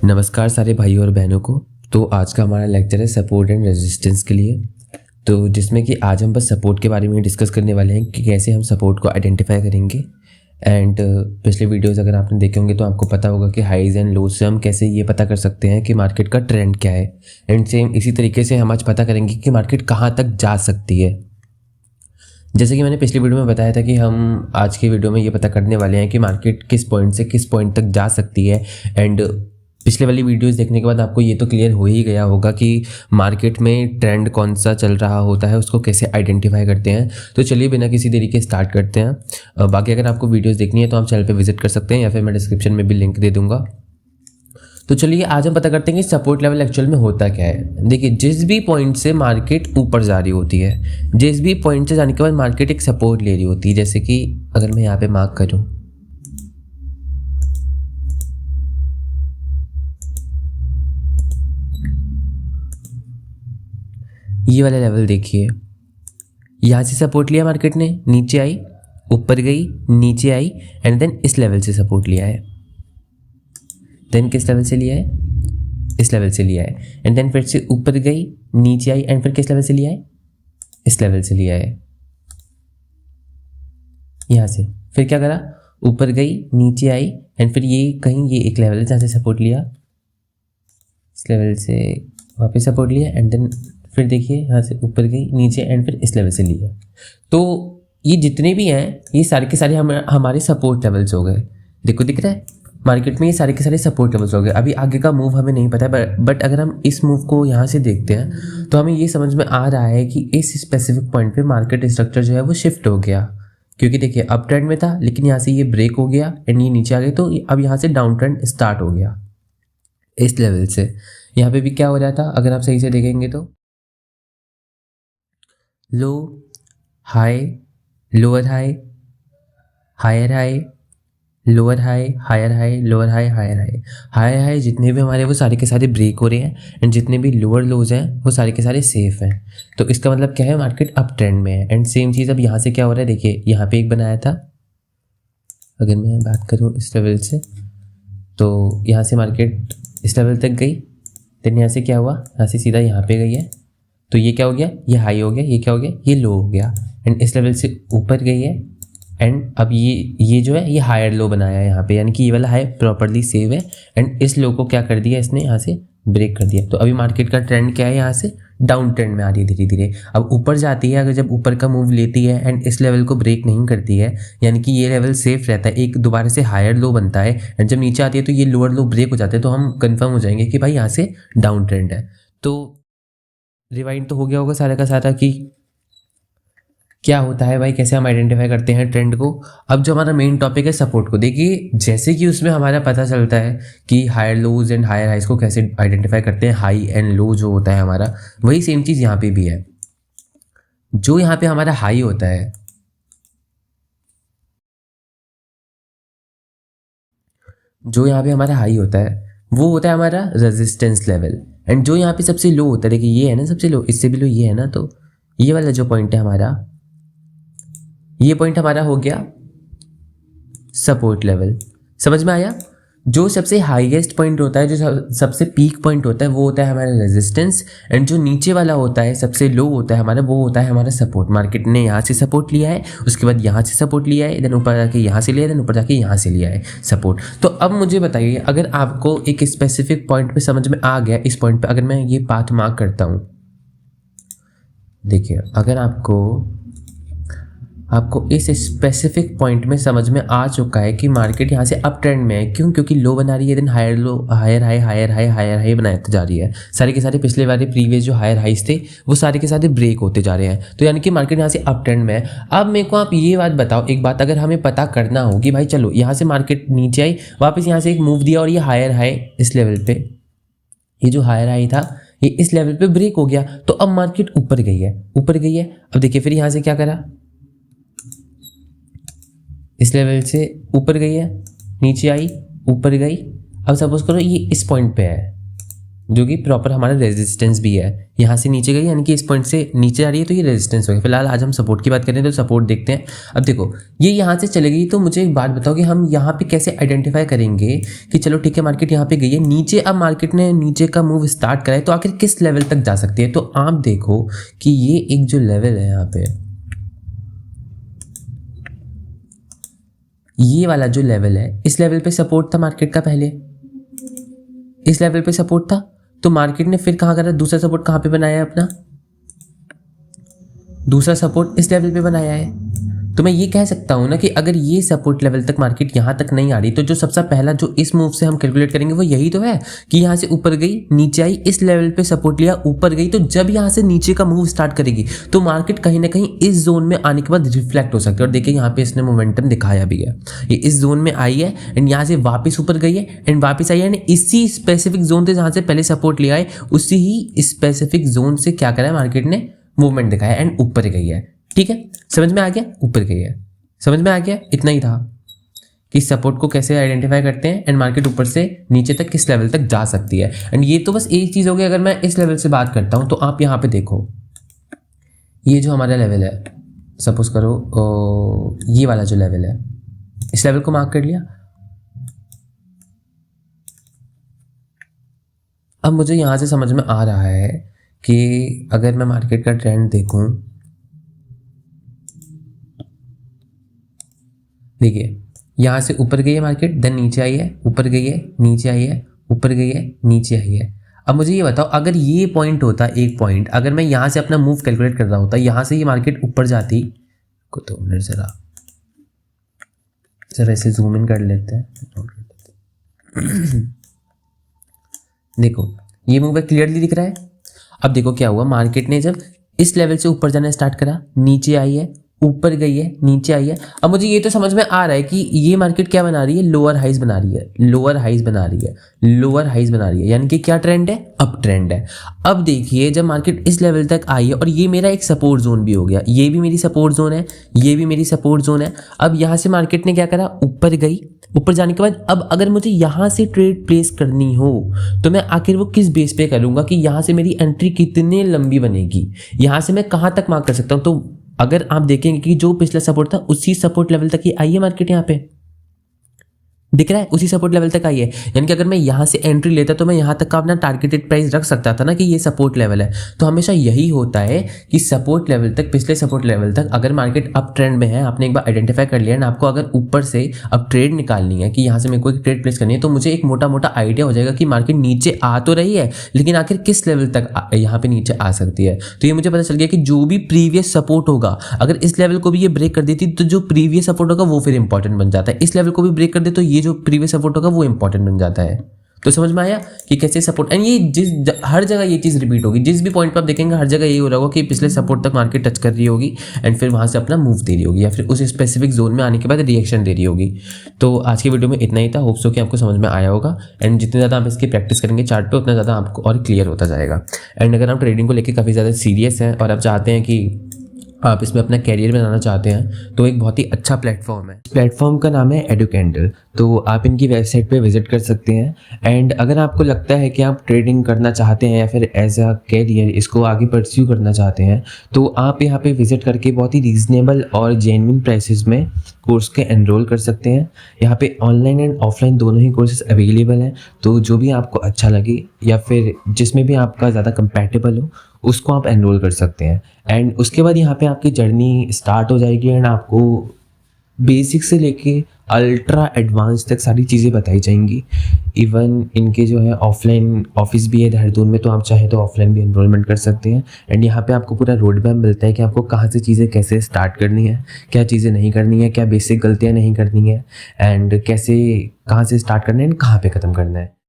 नमस्कार सारे भाइयों और बहनों को। तो आज का हमारा लेक्चर है सपोर्ट एंड रेजिस्टेंस के लिए। तो जिसमें कि आज हम बस सपोर्ट के बारे में डिस्कस करने वाले हैं कि कैसे हम सपोर्ट को आइडेंटिफाई करेंगे। एंड पिछले वीडियोस अगर आपने देखे होंगे तो आपको पता होगा कि हाइज एंड लोज से हम कैसे ये पता कर सकते हैं कि मार्केट का ट्रेंड क्या है। एंड सेम इसी तरीके से हम आज पता करेंगे कि मार्केट कहाँ तक जा सकती है। जैसे कि मैंने पिछली वीडियो में बताया था कि हम आज की वीडियो में ये पता करने वाले हैं कि मार्केट किस पॉइंट से किस पॉइंट तक जा सकती है। एंड पिछले वाली वीडियोस देखने के बाद आपको ये तो क्लियर हो ही गया होगा कि मार्केट में ट्रेंड कौन सा चल रहा होता है, उसको कैसे आइडेंटिफाई करते हैं। तो चलिए बिना किसी देरी के स्टार्ट करते हैं। बाकी अगर आपको वीडियोस देखनी है तो आप चैनल पे विजिट कर सकते हैं या फिर मैं डिस्क्रिप्शन में भी लिंक दे दूंगा। तो चलिए आज हम पता करते हैं कि सपोर्ट लेवल एक्चुअल में होता क्या है। देखिए, जिस भी पॉइंट से मार्केट ऊपर जा रही होती है, जिस भी पॉइंट से जाने के बाद मार्केट एक सपोर्ट ले रही होती है, जैसे कि अगर मैं यहाँ पे मार्क करूँ, ये वाला लेवल देखिए, यहाँ से सपोर्ट लिया मार्केट ने, नीचे आई, ऊपर गई, नीचे आई, एंड देन इस लेवल से सपोर्ट लिया है। देन किस लेवल से लिया है? इस लेवल से लिया है। एंड देन फिर से ऊपर गई, नीचे आई, एंड फिर किस लेवल से लिया है? इस लेवल से लिया है। यहाँ से फिर क्या करा? ऊपर गई, नीचे आई, एंड फिर ये कहीं ये एक लेवल है जहाँ से सपोर्ट लिया, इस लेवल से वापस सपोर्ट लिया, एंड देन फिर देखिए यहाँ से ऊपर गई, नीचे, एंड फिर इस लेवल से लिया। तो ये जितने भी हैं ये सारे के सारे हमारे सपोर्ट लेवल्स हो गए। देखो दिख रहा है मार्केट में ये सारे के सारे सपोर्ट लेवल्स हो गए। अभी आगे का मूव हमें नहीं पता है, बट अगर हम इस मूव को यहाँ से देखते हैं तो हमें ये समझ में आ रहा है कि इस स्पेसिफिक पॉइंट पे मार्केट स्ट्रक्चर जो है वो शिफ्ट हो गया। क्योंकि देखिए अप ट्रेंड में था, लेकिन यहाँ से ये ब्रेक हो गया एंड ये नीचे आ गए, तो अब यहाँ से डाउन ट्रेंड स्टार्ट हो गया इस लेवल से। यहाँ पे भी क्या हो रहा था अगर आप सही से देखेंगे तो low, high, lower high, higher high, lower high, higher high, lower high, higher high. Higher high जितने भी हमारे वो सारे के सारे ब्रेक हो रहे हैं, एंड जितने भी लोअर लोज हैं वो सारे के सारे सेफ हैं। तो इसका मतलब क्या है? मार्केट अप ट्रेंड में है। एंड सेम चीज़ अब यहाँ से क्या हो रहा है, देखिए यहाँ पे एक बनाया था, अगर मैं बात करूँ इस लेवल से, तो यहाँ से मार्केट इस लेवल तक गई, देन यहाँ से क्या हुआ, यहाँ से सीधा यहाँ पे गई है, तो ये क्या हो गया? ये हाई हो गया, ये क्या हो गया? ये लो हो गया, एंड इस लेवल से ऊपर गई है, एंड अब ये जो है ये हायर लो बनाया है यहाँ पे, यानी कि ये वाला हाई प्रॉपर्ली सेव है, एंड इस लो को क्या कर दिया इसने? यहाँ से ब्रेक कर दिया। तो अभी मार्केट का ट्रेंड क्या है? यहाँ से डाउन ट्रेंड में आ रही है धीरे धीरे। अब ऊपर जाती है, अगर जब ऊपर का मूव लेती है एंड इस लेवल को ब्रेक नहीं करती है, यानी कि ये लेवल सेफ रहता है, एक दोबारा से हायर लो बनता है, एंड जब नीचे आती है तो ये लोअर लो ब्रेक हो जाते हैं, तो हम कंफर्म हो जाएंगे कि भाई यहाँ से डाउन ट्रेंड है। तो रिवाइंड तो हो गया होगा सारा का सारा कि क्या होता है भाई, कैसे हम आइडेंटिफाई करते हैं ट्रेंड को। अब जो हमारा मेन टॉपिक है सपोर्ट को, देखिए जैसे कि उसमें हमारा पता चलता है कि higher lows and higher highs को कैसे आइडेंटिफाई करते हैं, हाई एंड लो जो होता है हमारा, वही सेम चीज़ यहाँ पे भी है। जो यहाँ पे हमारा हाई होता है, जो यहाँ पे हमारा हाई होता है वो होता है हमारा रेजिस्टेंस लेवल। एंड जो यहाँ पे सबसे लो होता है, देखिए ये है ना सबसे लो, इससे भी लो ये है ना, तो ये वाला जो पॉइंट है हमारा, ये पॉइंट हमारा हो गया सपोर्ट लेवल। समझ में आया? जो सबसे हाईएस्ट पॉइंट होता है, जो सबसे पीक पॉइंट होता है, वो होता है हमारा रेजिस्टेंस, एंड जो नीचे वाला होता है, सबसे लो होता है हमारा, वो होता है हमारा सपोर्ट। मार्केट ने यहाँ से सपोर्ट लिया है, उसके बाद यहाँ से सपोर्ट लिया है, देन ऊपर जाके यहाँ से लिया है, देन ऊपर जाके यहाँ से लिया है सपोर्ट। तो अब मुझे बताइए, अगर आपको एक स्पेसिफिक पॉइंट पे समझ में आ गया, इस पॉइंट पे अगर मैं ये पाथ मार्क करता हूँ, देखिए अगर आपको इस स्पेसिफिक पॉइंट में समझ में आ चुका है कि मार्केट यहाँ से अप ट्रेंड में है, क्यों? क्योंकि लो बना रही है, then higher low, higher high, higher high, higher high बनाते जा रही है। सारे के सारे पिछले वाले प्रीवियस जो हायर हाइज थे वो सारे के सारे ब्रेक होते जा रहे हैं, तो यानी कि मार्केट यहाँ से अप ट्रेंड में है। अब मेरे को आप ये बात बताओ, एक बात अगर हमें पता करना हो कि भाई चलो यहाँ से मार्केट नीचे आई, वापस यहाँ से एक मूव दिया और ये हायर हाई इस लेवल पे, ये जो हायर हाई था ये इस लेवल पे ब्रेक हो गया, तो अब मार्केट ऊपर गई है, ऊपर गई है। अब देखिए फिर यहाँ से क्या करा, इस लेवल से ऊपर गई है, नीचे आई, ऊपर गई। अब सपोज करो ये इस पॉइंट पे है, जो कि प्रॉपर हमारा रेजिस्टेंस भी है। यहाँ से नीचे गई यानी कि इस पॉइंट से नीचे आ रही है तो ये रेजिस्टेंस हो गया। फिलहाल आज हम सपोर्ट की बात करें तो सपोर्ट देखते हैं। अब देखो ये यहाँ से चले गई तो मुझे एक बात बताओ कि हम यहाँ पे कैसे आइडेंटिफाई करेंगे कि चलो ठीक है मार्केट यहाँ पे गई है नीचे, अब मार्केट ने नीचे का मूव स्टार्ट करा है तो आखिर किस लेवल तक जा सकती है। तो आप देखो कि ये एक जो लेवल है यहाँ पे, ये वाला जो लेवल है, इस लेवल पे सपोर्ट था मार्केट का, पहले इस लेवल पे सपोर्ट था तो मार्केट ने फिर कहाँ करा, दूसरा सपोर्ट कहाँ पे बनाया है अपना, दूसरा सपोर्ट इस लेवल पे बनाया है। तो मैं ये कह सकता हूँ ना कि अगर ये सपोर्ट लेवल तक मार्केट यहाँ तक नहीं आ रही तो जो सबसे पहला जो इस मूव से हम कैलकुलेट करेंगे वो यही तो है कि यहाँ से ऊपर गई, नीचे आई, इस लेवल पे सपोर्ट लिया, ऊपर गई। तो जब यहाँ से नीचे का मूव स्टार्ट करेगी तो मार्केट कहीं ना कहीं इस जोन में आने के बाद रिफ्लेक्ट हो सकती है। और देखिए यहाँ पे इसने मोमेंटम दिखाया भी है, ये इस जोन में आई है एंड यहाँ से वापस ऊपर गई है एंड वापस आई है, इसी स्पेसिफिक जोन से जहाँ से पहले सपोर्ट लिया है उसी ही स्पेसिफिक जोन से क्या करा है मार्केट ने, मूवमेंट दिखाया एंड ऊपर गई है। ठीक है, समझ में आ गया, ऊपर गई है, समझ में आ गया। इतना ही था कि सपोर्ट को कैसे आइडेंटिफाई करते हैं एंड मार्केट ऊपर से नीचे तक किस लेवल तक जा सकती है। एंड ये तो बस एक चीज़ हो गई। अगर मैं इस लेवल से बात करता हूं तो आप यहाँ पे देखो, ये जो हमारा लेवल है, सपोज करो ये वाला जो लेवल है, इस लेवल को मार्क कर लिया। अब मुझे यहाँ से समझ में आ रहा है कि अगर मैं मार्केट का ट्रेंड देखूं, देखिए यहाँ से ऊपर गई है मार्केट, देन नीचे आई है, ऊपर गई है, नीचे आई है, ऊपर गई है, नीचे आई है। अब मुझे ये बताओ अगर ये पॉइंट होता, एक पॉइंट, अगर मैं यहाँ से अपना मूव कैलकुलेट कर रहा होता, यहाँ से ये मार्केट ऊपर जाती को, तो मिनट जरा ऐसे जूम इन कर लेते हैं। देखो ये मूव क्लियरली दिख रहा है। अब देखो क्या हुआ, मार्केट ने जब इस लेवल से ऊपर जाना स्टार्ट करा, नीचे आई है, ऊपर गई है, नीचे आई है। अब मुझे ये तो समझ में आ रहा है कि ये मार्केट क्या बना रही है, लोअर हाइज बना रही है, लोअर हाइज बना रही है, लोअर हाइज बना रही है, यानी कि क्या ट्रेंड है, अप ट्रेंड है। अब देखिए जब मार्केट इस लेवल तक आई है और ये मेरा एक सपोर्ट जोन भी हो गया, ये भी मेरी सपोर्ट जोन है, ये भी मेरी सपोर्ट जोन है। अब यहाँ से मार्केट ने क्या करा, ऊपर गई, ऊपर जाने के बाद अब अगर मुझे यहाँ से ट्रेड प्लेस करनी हो तो मैं आखिर वो किस बेस पे करूँगा कि यहाँ से मेरी एंट्री कितनी लंबी बनेगी, यहाँ से मैं कहाँ तक मार्क कर सकता हूँ। तो अगर आप देखेंगे कि जो पिछला सपोर्ट था उसी सपोर्ट लेवल तक ही आई है मार्केट, यहाँ पे दिख रहा है, उसी सपोर्ट लेवल तक आई है। यानी कि अगर मैं यहाँ से एंट्री लेता तो मैं यहाँ तक का अपना टारगेटेड प्राइस रख सकता था ना कि ये सपोर्ट लेवल है। तो हमेशा यही होता है कि सपोर्ट लेवल तक, पिछले सपोर्ट लेवल तक अगर मार्केट अप ट्रेंड में है, आपने एक बार आइडेंटिफाई कर लिया ना, आपको अगर ऊपर से अब ट्रेड निकालनी है कि यहाँ से मेरे को एक ट्रेड प्लेस करनी है, तो मुझे एक मोटा मोटा आइडिया हो जाएगा कि मार्केट नीचे आ तो रही है लेकिन आखिर किस लेवल तक यहाँ पे नीचे आ सकती है। तो ये मुझे पता चल गया कि जो भी प्रीवियस सपोर्ट होगा, अगर इस लेवल को भी ये ब्रेक कर देती तो जो प्रीवियस सपोर्ट होगा वो फिर इंपॉर्टेंट बन जाता है, इस लेवल को भी ब्रेक कर दे तो ये जो प्रीवियस सपोर्ट होगा वो इंपॉर्टेंट बन जाता है। तो समझ में आया कि कैसे सपोर्ट, एंड ये हर जगह ये चीज़ रिपीट होगी, जिस भी पॉइंट पर आप देखेंगे हर जगह यही हो रहा होगा कि पिछले सपोर्ट तक मार्केट टच कर रही होगी एंड फिर वहाँ से अपना मूव दे रही होगी या फिर उस स्पेसिफिक जोन में आने के बाद रिएक्शन दे रही होगी। तो आज की वीडियो में इतना ही था, होप्स हो कि आपको समझ में आया होगा। एंड जितने ज़्यादा आप इसकी प्रैक्टिस करेंगे चार्ट पे उतना ज़्यादा आपको और क्लियर होता जाएगा। एंड अगर आप ट्रेडिंग को लेकर काफ़ी ज़्यादा सीरियस हैं और आप चाहते हैं कि आप इसमें अपना कैरियर बनाना चाहते हैं तो एक बहुत ही अच्छा प्लेटफॉर्म है। प्लेटफॉर्म का नाम है एडुकेंडल, तो आप इनकी वेबसाइट पे विजिट कर सकते हैं। एंड अगर आपको लगता है कि आप ट्रेडिंग करना चाहते हैं या फिर एज अ कैरियर इसको आगे परस्यू करना चाहते हैं तो आप यहाँ पे विजिट करके बहुत ही रीज़नेबल और जेन्युइन प्राइसेस में कोर्स के एनरोल कर सकते हैं। यहाँ पे ऑनलाइन एंड ऑफलाइन दोनों ही कोर्सेज अवेलेबल हैं, तो जो भी आपको अच्छा लगे या फिर जिसमें भी आपका ज़्यादा कंपैटिबल हो उसको आप एनरोल कर सकते हैं। एंड उसके बाद यहाँ पे आपकी जर्नी स्टार्ट हो जाएगी एंड आपको बेसिक से लेके अल्ट्रा एडवांस तक सारी चीज़ें बताई जाएंगी। इवन इनके जो है ऑफलाइन ऑफिस भी है देहरादून में, तो आप चाहें तो ऑफलाइन भी एनरोलमेंट कर सकते हैं। एंड यहाँ पे आपको पूरा रोड मैप मिलता है कि आपको कहाँ से चीज़ें कैसे स्टार्ट करनी है, क्या चीज़ें नहीं करनी है, क्या बेसिक गलतियाँ नहीं करनी है एंड कैसे कहाँ से स्टार्ट करना है एंड कहाँ पे ख़त्म करना है।